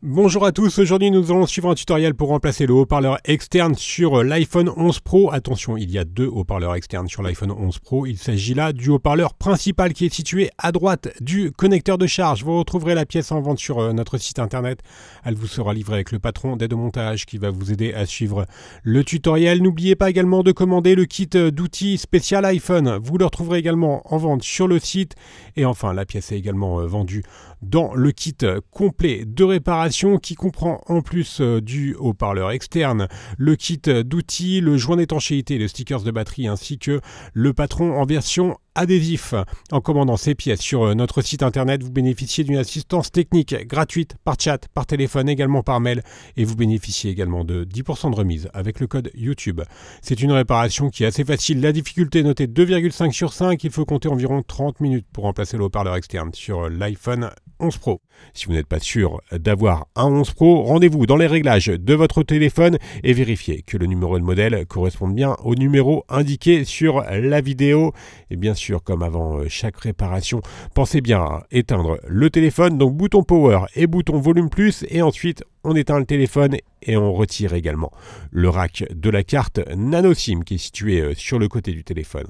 Bonjour à tous, aujourd'hui nous allons suivre un tutoriel pour remplacer le haut-parleur externe sur l'iPhone 11 Pro. Attention, il y a deux haut-parleurs externes sur l'iPhone 11 Pro. Il s'agit là du haut-parleur principal qui est situé à droite du connecteur de charge. Vous retrouverez la pièce en vente sur notre site internet. Elle vous sera livrée avec le patron d'aide au montage qui va vous aider à suivre le tutoriel. N'oubliez pas également de commander le kit d'outils spécial iPhone. Vous le retrouverez également en vente sur le site. Et enfin, la pièce est également vendue dans le kit complet de réparation qui comprend en plus du haut-parleur externe, le kit d'outils, le joint d'étanchéité, les stickers de batterie ainsi que le patron en version adhésif. En commandant ces pièces sur notre site internet, vous bénéficiez d'une assistance technique gratuite par chat, par téléphone, également par mail et vous bénéficiez également de 10% de remise avec le code YouTube. C'est une réparation qui est assez facile. La difficulté est notée 2,5 sur 5. Il faut compter environ 30 minutes pour remplacer le haut-parleur externe sur l'iPhone 11 Pro. Si vous n'êtes pas sûr d'avoir un 11 Pro, rendez-vous dans les réglages de votre téléphone et vérifiez que le numéro de modèle corresponde bien au numéro indiqué sur la vidéo. Et bien sûr, comme avant chaque réparation, pensez bien à éteindre le téléphone, donc bouton power et bouton volume plus, et ensuite on éteint le téléphone et on retire également le rack de la carte nano SIM qui est situé sur le côté du téléphone.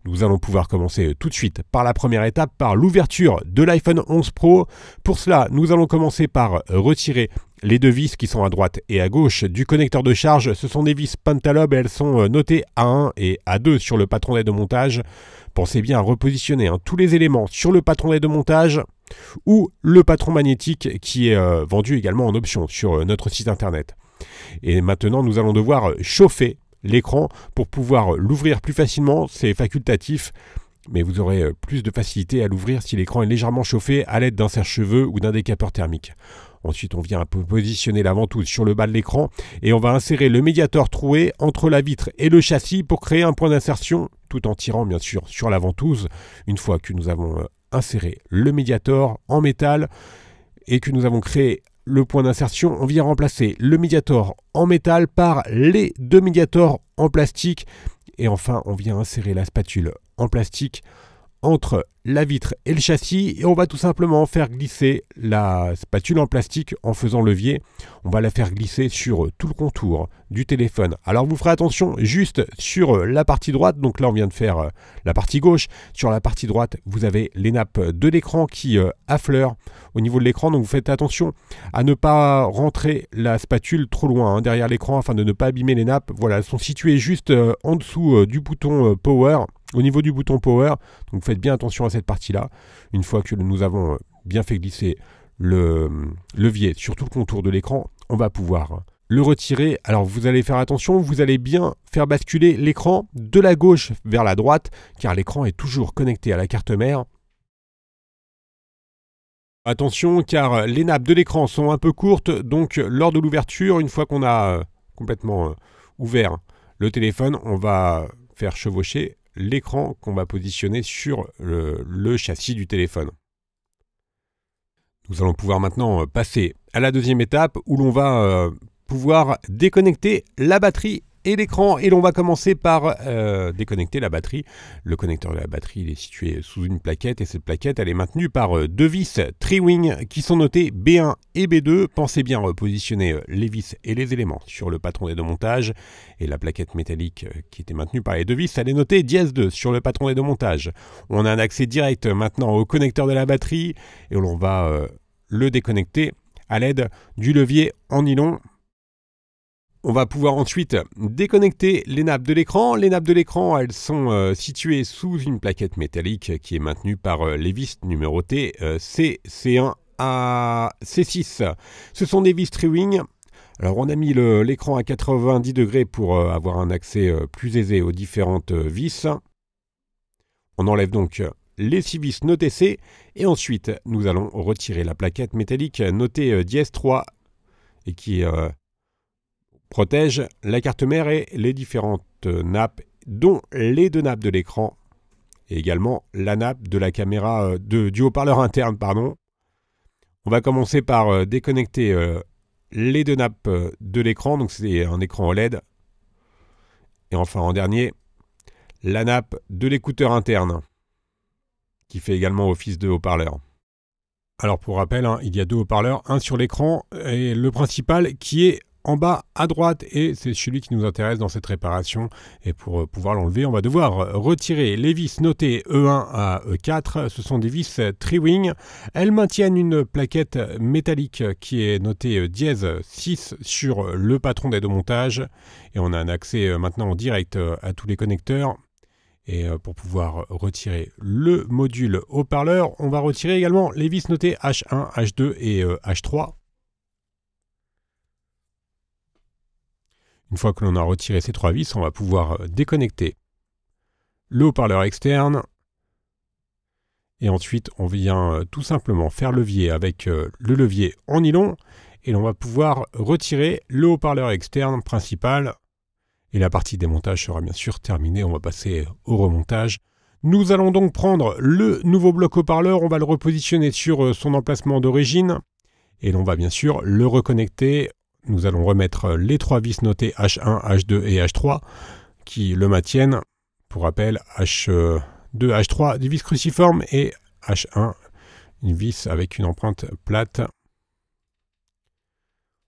Nous allons pouvoir commencer tout de suite par la première étape, par l'ouverture de l'iPhone 11 Pro. Pour cela, nous allons commencer par retirer les deux vis qui sont à droite et à gauche du connecteur de charge. Ce sont des vis Pentalob et elles sont notées A1 et A2 sur le patron d'aide au montage. Pensez bien à repositionner tous les éléments sur le patron d'aide au montage ou le patron magnétique qui est vendu également en option sur notre site internet. Et maintenant, nous allons devoir chauffer l'écran pour pouvoir l'ouvrir plus facilement. C'est facultatif, mais vous aurez plus de facilité à l'ouvrir si l'écran est légèrement chauffé à l'aide d'un sèche-cheveux ou d'un décapeur thermique. Ensuite, on vient positionner la ventouse sur le bas de l'écran et on va insérer le médiator troué entre la vitre et le châssis pour créer un point d'insertion, tout en tirant bien sûr sur la ventouse. Une fois que nous avons inséré le médiator en métal et que nous avons créé le point d'insertion, on vient remplacer le médiator en métal par les deux médiators en plastique. Et enfin, on vient insérer la spatule en plastique entre la vitre et le châssis et on va tout simplement faire glisser la spatule en plastique en faisant levier. On va la faire glisser sur tout le contour du téléphone. Alors vous ferez attention juste sur la partie droite, donc là on vient de faire la partie gauche. Sur la partie droite, vous avez les nappes de l'écran qui affleurent au niveau de l'écran, donc vous faites attention à ne pas rentrer la spatule trop loin derrière l'écran afin de ne pas abîmer les nappes. Voilà, elles sont situées juste en dessous du bouton Power. Au niveau du bouton Power, donc faites bien attention à cette partie-là. Une fois que nous avons bien fait glisser le levier sur tout le contour de l'écran, on va pouvoir le retirer. Alors vous allez faire attention, vous allez bien faire basculer l'écran de la gauche vers la droite, car l'écran est toujours connecté à la carte mère. Attention, car les nappes de l'écran sont un peu courtes, donc lors de l'ouverture, une fois qu'on a complètement ouvert le téléphone, on va faire chevaucher l'écran qu'on va positionner sur le châssis du téléphone. Nous allons pouvoir maintenant passer à la deuxième étape où l'on va pouvoir déconnecter la batterie et l'écran, et l'on va commencer par déconnecter la batterie. Le connecteur de la batterie il est situé sous une plaquette et cette plaquette elle est maintenue par deux vis Tri-Wing qui sont notées B1 et B2. Pensez bien repositionner les vis et les éléments sur le patron d'aide au montage, et la plaquette métallique qui était maintenue par les deux vis elle est notée dièse 2 sur le patron d'aide au montage. On a un accès direct maintenant au connecteur de la batterie et l'on va le déconnecter à l'aide du levier en nylon. On va pouvoir ensuite déconnecter les nappes de l'écran. Les nappes de l'écran, elles sont situées sous une plaquette métallique qui est maintenue par les vis numérotées C1 à C6. Ce sont des vis Tri-Wing. Alors on a mis l'écran à 90 degrés pour avoir un accès plus aisé aux différentes vis. On enlève donc les 6 vis notées C et ensuite nous allons retirer la plaquette métallique notée dièse 3 et qui protège la carte mère et les différentes nappes, dont les deux nappes de l'écran et également la nappe de la caméra du haut-parleur interne. On va commencer par déconnecter les deux nappes de l'écran, donc c'est un écran OLED. Et enfin en dernier, la nappe de l'écouteur interne qui fait également office de haut-parleur. Alors pour rappel, hein, il y a 2 haut-parleurs, un sur l'écran et le principal qui est en bas à droite, et c'est celui qui nous intéresse dans cette réparation. Et pour pouvoir l'enlever, on va devoir retirer les vis notées E1 à E4. Ce sont des vis Tri-Wing. Elles maintiennent une plaquette métallique qui est notée dièse 6 sur le patron d'aide au montage. Et on a un accès maintenant en direct à tous les connecteurs. Et pour pouvoir retirer le module haut-parleur, on va retirer également les vis notées H1, H2 et H3. Une fois que l'on a retiré ces 3 vis, on va pouvoir déconnecter le haut-parleur externe. Et ensuite, on vient tout simplement faire levier avec le levier en nylon. Et l'on va pouvoir retirer le haut-parleur externe principal. Et la partie démontage sera bien sûr terminée. On va passer au remontage. Nous allons donc prendre le nouveau bloc haut-parleur. On va le repositionner sur son emplacement d'origine. Et l'on va bien sûr le reconnecter. Nous allons remettre les 3 vis notées H1, H2 et H3 qui le maintiennent. Pour rappel, H2, H3, des vis cruciformes et H1, une vis avec une empreinte plate.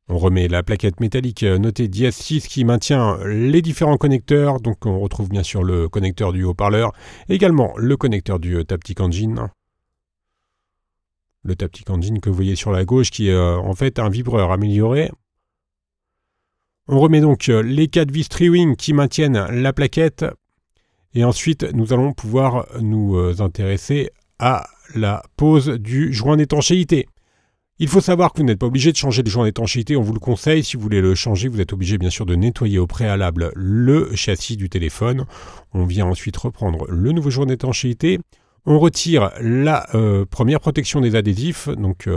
On remet la plaquette métallique notée dièse 6 qui maintient les différents connecteurs. Donc on retrouve bien sûr le connecteur du haut-parleur, également le connecteur du Taptic Engine. Le Taptic Engine que vous voyez sur la gauche qui est en fait un vibreur amélioré. On remet donc les 4 vis Tri-Wing qui maintiennent la plaquette. Et ensuite, nous allons pouvoir nous intéresser à la pose du joint d'étanchéité. Il faut savoir que vous n'êtes pas obligé de changer le joint d'étanchéité, on vous le conseille. Si vous voulez le changer, vous êtes obligé bien sûr de nettoyer au préalable le châssis du téléphone. On vient ensuite reprendre le nouveau joint d'étanchéité. On retire la première protection des adhésifs, donc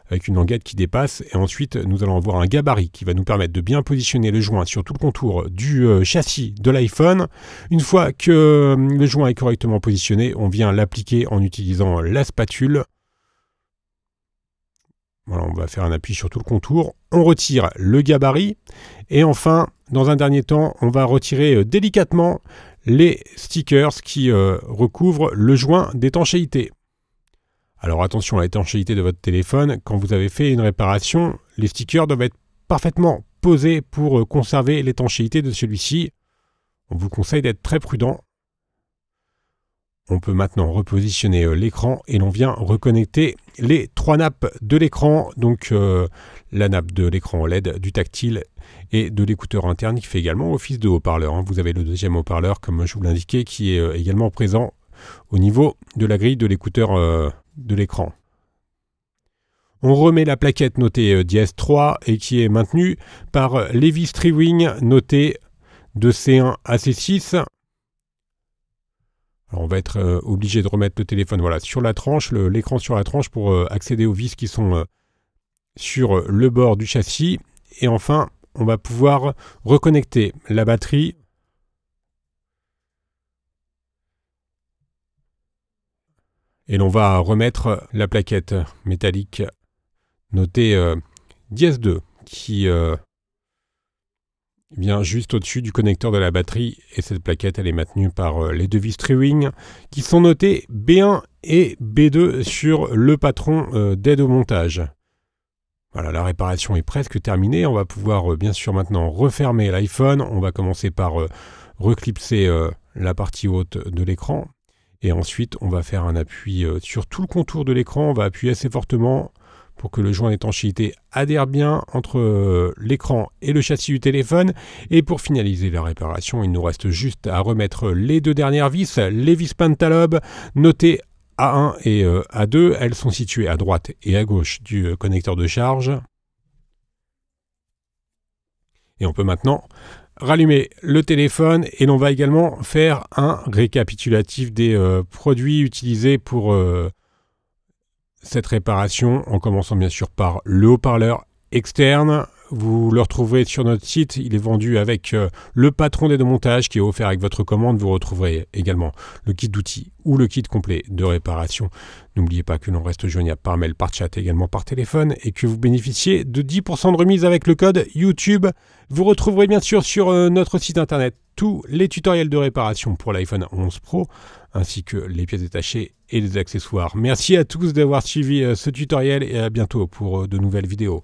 avec une languette qui dépasse, et ensuite nous allons avoir un gabarit qui va nous permettre de bien positionner le joint sur tout le contour du châssis de l'iPhone. Une fois que le joint est correctement positionné, on vient l'appliquer en utilisant la spatule. Voilà, on va faire un appui sur tout le contour. On retire le gabarit, et enfin, dans un dernier temps, on va retirer délicatement les stickers qui recouvrent le joint d'étanchéité. Alors attention à l'étanchéité de votre téléphone. Quand vous avez fait une réparation, les stickers doivent être parfaitement posés pour conserver l'étanchéité de celui-ci. On vous conseille d'être très prudent. On peut maintenant repositionner l'écran et l'on vient reconnecter les 3 nappes de l'écran. Donc la nappe de l'écran OLED, du tactile et de l'écouteur interne qui fait également office de haut-parleur. Vous avez le deuxième haut-parleur, comme je vous l'indiquais, qui est également présent au niveau de la grille de l'écouteur de l'écran. On remet la plaquette notée dièse 3 et qui est maintenue par les vis Tri-Wing notées de C1 à C6. Alors on va être obligé de remettre le téléphone voilà, sur la tranche, l'écran sur la tranche pour accéder aux vis qui sont sur le bord du châssis. Et enfin, on va pouvoir reconnecter la batterie. Et l'on va remettre la plaquette métallique notée dièse 2 qui vient juste au-dessus du connecteur de la batterie. Et cette plaquette, elle est maintenue par les 2 vis Tri-Wing qui sont notées B1 et B2 sur le patron d'aide au montage. Voilà, la réparation est presque terminée. On va pouvoir bien sûr maintenant refermer l'iPhone. On va commencer par reclipser la partie haute de l'écran. Et ensuite, on va faire un appui sur tout le contour de l'écran. On va appuyer assez fortement pour que le joint d'étanchéité adhère bien entre l'écran et le châssis du téléphone. Et pour finaliser la réparation, il nous reste juste à remettre les 2 dernières vis, les vis Pentalobe notées A1 et A2. Elles sont situées à droite et à gauche du connecteur de charge. Et on peut maintenant rallumer le téléphone et l'on va également faire un récapitulatif des produits utilisés pour cette réparation, en commençant bien sûr par le haut-parleur externe. Vous le retrouverez sur notre site, il est vendu avec le patron d'aide au montage qui est offert avec votre commande. Vous retrouverez également le kit d'outils ou le kit complet de réparation. N'oubliez pas que l'on reste joignable par mail, par chat, également par téléphone, et que vous bénéficiez de 10% de remise avec le code YouTube. Vous retrouverez bien sûr sur notre site internet tous les tutoriels de réparation pour l'iPhone 11 Pro, ainsi que les pièces détachées et des accessoires. Merci à tous d'avoir suivi ce tutoriel et à bientôt pour de nouvelles vidéos.